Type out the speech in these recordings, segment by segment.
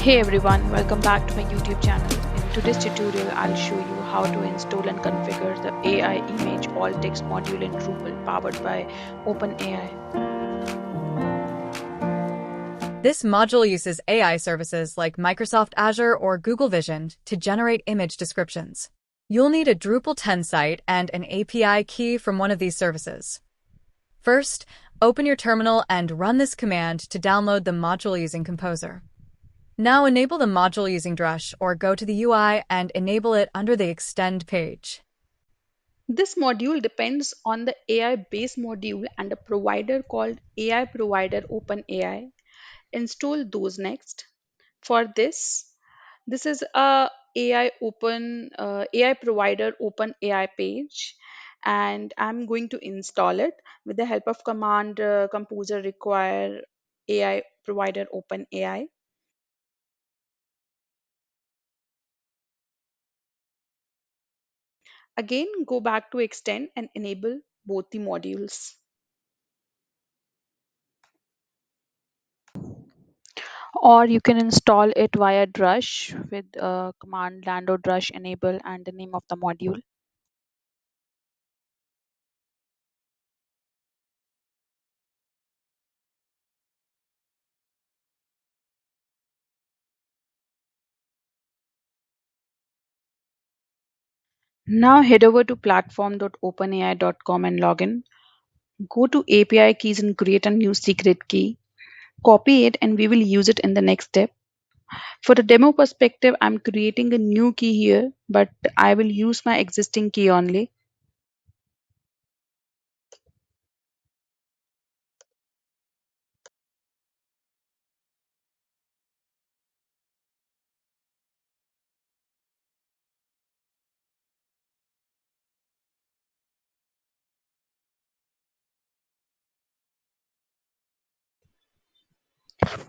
Hey everyone, welcome back to my YouTube channel. In today's tutorial, I'll show you how to install and configure the AI image all text module in Drupal powered by OpenAI. This module uses AI services like Microsoft Azure or Google Vision to generate image descriptions. You'll need a Drupal 10 site and an API key from one of these services. First, open your terminal and run this command to download the module using Composer. Now enable the module using Drush or go to the UI and enable it under the Extend page. This module depends on the AI base module and a provider called AI provider OpenAI. Install those next. For this is a AI provider OpenAI page, and I'm going to install it with the help of command composer require AI provider OpenAI. Again, go back to extend and enable both the modules. Or you can install it via Drush with command lando drush enable and the name of the module. Now head over to platform.openai.com and log in. Go to API keys and create a new secret key. Copy it and we will use it in the next step. For the demo perspective, I'm creating a new key here, but I will use my existing key only.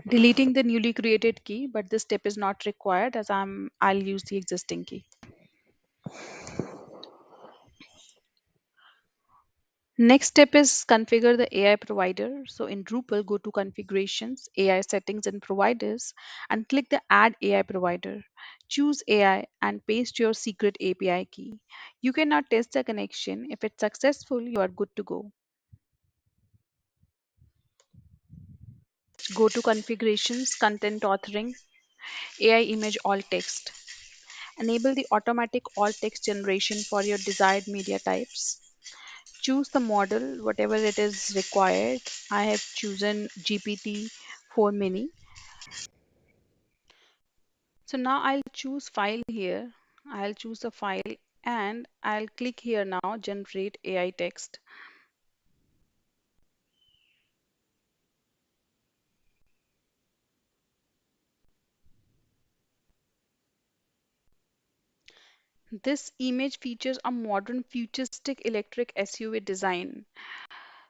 Deleting the newly created key, but this step is not required as I'll use the existing key. Next step is configure the AI provider. So in Drupal, go to configurations, AI settings and providers and click the add AI provider. Choose AI and paste your secret API key. You can now test the connection. If it's successful, you are good to go. Go to configurations, content authoring, AI image alt text. Enable the automatic alt text generation for your desired media types. Choose the model, whatever it is required. I have chosen GPT-4 Mini. So now I'll choose file here. I'll choose the file and I'll click here now, generate AI text. This image features a modern futuristic electric SUV design.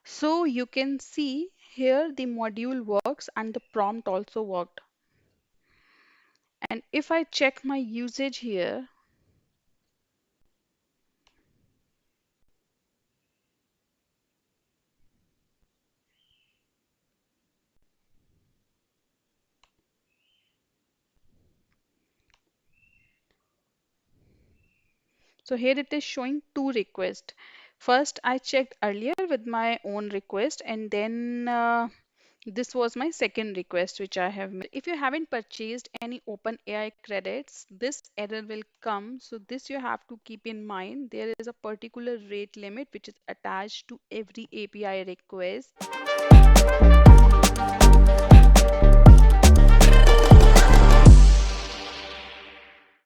So you can see here the module works and the prompt also worked. And if I check my usage here, so here it is showing two requests. First, I checked earlier with my own request, and then this was my second request which I have made. If you haven't purchased any OpenAI credits, this error will come. So this you have to keep in mind. There is a particular rate limit which is attached to every API request.